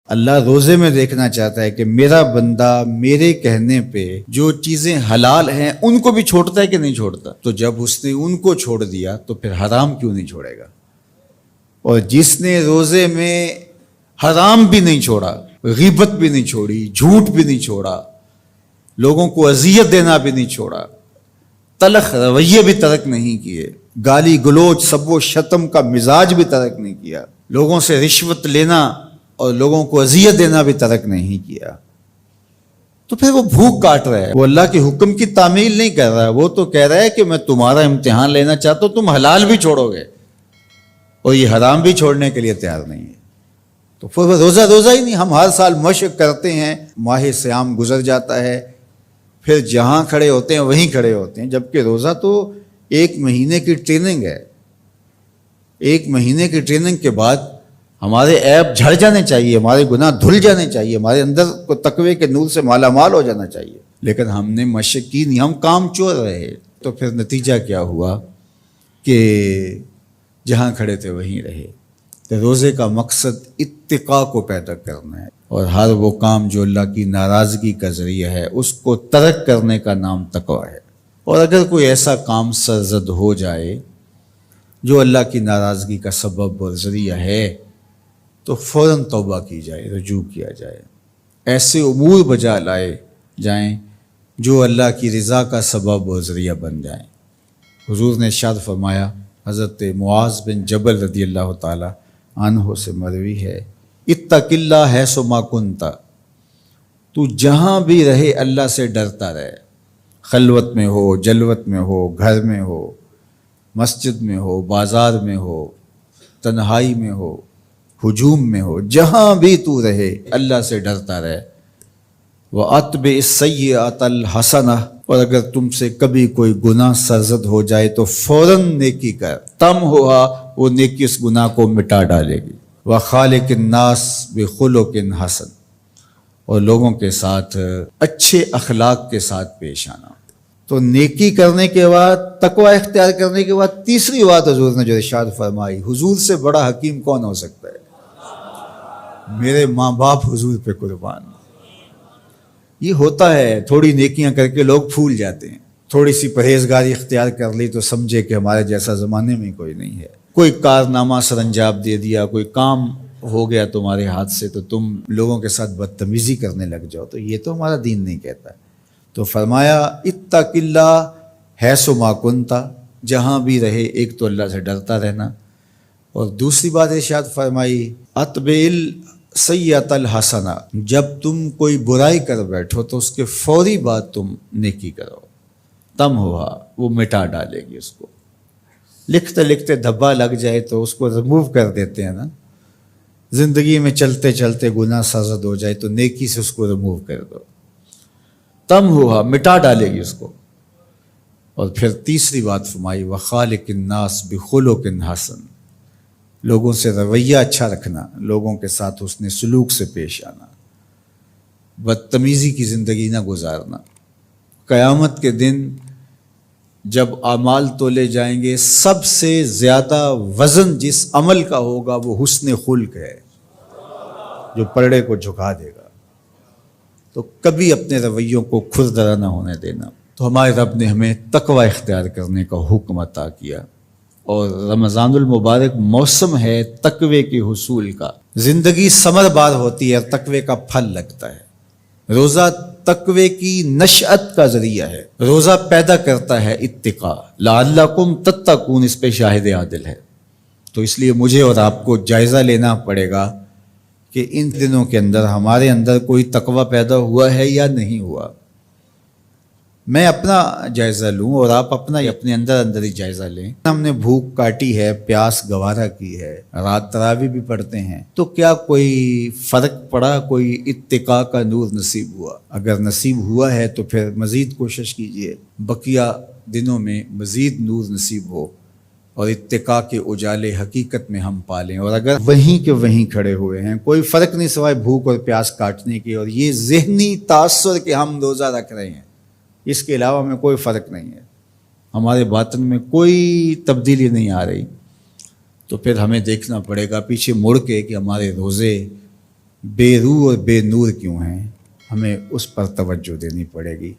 اللہ روزے میں دیکھنا چاہتا ہے کہ میرا بندہ میرے کہنے پہ جو چیزیں حلال ہیں ان کو بھی چھوڑتا ہے کہ نہیں چھوڑتا. تو جب اس نے ان کو چھوڑ دیا تو پھر حرام کیوں نہیں چھوڑے گا؟ اور جس نے روزے میں حرام بھی نہیں چھوڑا، غیبت بھی نہیں چھوڑی، جھوٹ بھی نہیں چھوڑا، لوگوں کو اذیت دینا بھی نہیں چھوڑا، تلخ رویے بھی ترک نہیں کیے، گالی گلوچ سب و شتم کا مزاج بھی ترک نہیں کیا، لوگوں سے رشوت لینا اور لوگوں کو اذیت دینا بھی ترک نہیں کیا، تو پھر وہ بھوک کاٹ رہا ہے. وہ اللہ کے حکم کی تعمیل نہیں کر رہا ہے، وہ تو کہہ رہا ہے کہ میں تمہارا امتحان لینا چاہتا ہوں، تم حلال بھی چھوڑو گے اور یہ حرام بھی چھوڑنے کے لیے تیار نہیں ہے. تو پھر وہ روزہ ہی نہیں. ہم ہر سال مشق کرتے ہیں، ماہ سیام گزر جاتا ہے، پھر جہاں کھڑے ہوتے ہیں وہیں کھڑے ہوتے ہیں، جبکہ روزہ تو 1 مہینے کی ٹریننگ ہے. 1 مہینے کی ٹریننگ کے بعد ہمارے عیب جھڑ جانے چاہیے، ہمارے گناہ دھل جانے چاہیے، ہمارے اندر کو تقوی کے نور سے مالا مال ہو جانا چاہیے. لیکن ہم نے مشق کی نہیں، ہم کام چور رہے. تو پھر نتیجہ کیا ہوا کہ جہاں کھڑے تھے وہیں رہے. تو روزے کا مقصد اتقاء کو پیدا کرنا ہے، اور ہر وہ کام جو اللہ کی ناراضگی کا ذریعہ ہے اس کو ترک کرنے کا نام تقویٰ ہے. اور اگر کوئی ایسا کام سرزد ہو جائے جو اللہ کی ناراضگی کا سبب اور ذریعہ ہے تو فوراً توبہ کی جائے، رجوع کیا جائے، ایسے امور بجا لائے جائیں جو اللہ کی رضا کا سبب اور ذریعہ بن جائیں. حضور نے ارشاد فرمایا، حضرت معاذ بن جبل رضی اللہ تعالی عنہ سے مروی ہے، اتق اللہ حیث ما کنت، تو جہاں بھی رہے اللہ سے ڈرتا رہے، خلوت میں ہو، جلوت میں ہو، گھر میں ہو، مسجد میں ہو، بازار میں ہو، تنہائی میں ہو، ہجوم میں ہو، جہاں بھی تو رہے اللہ سے ڈرتا رہے. وَأَتْبِعِ السَّيِّئَةَ الْحَسَنَةَ، اور اگر تم سے کبھی کوئی گناہ سرزد ہو جائے تو فوراً نیکی کر، تم ہوا وہ نیکی اس گناہ کو مٹا ڈالے گی. وَخَالِقِ النَّاسِ بِخُلُقٍ حَسَنٍ، اور لوگوں کے ساتھ اچھے اخلاق کے ساتھ پیش آنا. تو نیکی کرنے کے بعد، تقوی اختیار کرنے کے بعد، تیسری بات حضور نے جو ارشاد فرمائی، حضور سے بڑا حکیم کون ہو سکتا ہے؟ میرے ماں باپ حضور پہ قربان. یہ ہوتا ہے، تھوڑی نیکیاں کر کے لوگ پھول جاتے ہیں، تھوڑی سی پرہیزگاری اختیار کر لی تو سمجھے کہ ہمارے جیسا زمانے میں کوئی نہیں ہے. کوئی کارنامہ سر انجام دے دیا، کوئی کام ہو گیا تمہارے ہاتھ سے تو تم لوگوں کے ساتھ بدتمیزی کرنے لگ جاؤ. تو یہ تو ہمارا دین نہیں کہتا. تو فرمایا اتق اللہ حیث ما کنت، جہاں بھی رہے ایک تو اللہ سے ڈرتا رہنا، اور دوسری بات ارشاد فرمائی اتبع السیئۃ الحسنہ، جب تم کوئی برائی کر بیٹھو تو اس کے فوری بعد تم نیکی کرو، تم ہوا وہ مٹا ڈالے گی اس کو. لکھتے لکھتے دھبا لگ جائے تو اس کو ریموو کر دیتے ہیں نا. زندگی میں چلتے چلتے گناہ سرزد ہو جائے تو نیکی سے اس کو ریموو کر دو، تم ہوا مٹا ڈالے گی اس کو. اور پھر تیسری بات فرمائی وَخَالِقِ النَّاسِ بِخُلُقٍ حَسَنٍ، لوگوں سے رویہ اچھا رکھنا، لوگوں کے ساتھ حسن سلوک سے پیش آنا، بدتمیزی کی زندگی نہ گزارنا. قیامت کے دن جب اعمال تولے جائیں گے، سب سے زیادہ وزن جس عمل کا ہوگا وہ حسن خلق ہے، جو پلڑے کو جھکا دے گا. تو کبھی اپنے رویوں کو کھردرا نہ ہونے دینا. تو ہمارے رب نے ہمیں تقوی اختیار کرنے کا حکم عطا کیا، اور رمضان المبارک موسم ہے تقوی کے حصول کا. زندگی ثمر بار ہوتی ہے اور تقوی کا پھل لگتا ہے. روزہ تقوی کی نشأت کا ذریعہ ہے. روزہ پیدا کرتا ہے اتقاء، لعلکم تتقون، اس پہ شاہد عادل ہے. تو اس لیے مجھے اور آپ کو جائزہ لینا پڑے گا کہ ان دنوں کے اندر ہمارے اندر کوئی تقوی پیدا ہوا ہے یا نہیں ہوا. میں اپنا جائزہ لوں اور آپ اپنا اپنے اندر ہی جائزہ لیں. ہم نے بھوک کاٹی ہے، پیاس گوارا کی ہے، رات تراویح بھی پڑھتے ہیں، تو کیا کوئی فرق پڑا؟ کوئی اتقاء کا نور نصیب ہوا؟ اگر نصیب ہوا ہے تو پھر مزید کوشش کیجئے بقیہ دنوں میں مزید نور نصیب ہو اور اتقاء کے اجالے حقیقت میں ہم پالیں. اور اگر وہیں کے وہیں کھڑے ہوئے ہیں، کوئی فرق نہیں سوائے بھوک اور پیاس کاٹنے کے، اور یہ ذہنی تاثر کہ ہم روزہ رکھ رہے ہیں، اس کے علاوہ میں کوئی فرق نہیں ہے، ہمارے باطن میں کوئی تبدیلی نہیں آ رہی، تو پھر ہمیں دیکھنا پڑے گا پیچھے مڑ کے کہ ہمارے روزے بے روح اور بے نور کیوں ہیں، ہمیں اس پر توجہ دینی پڑے گی۔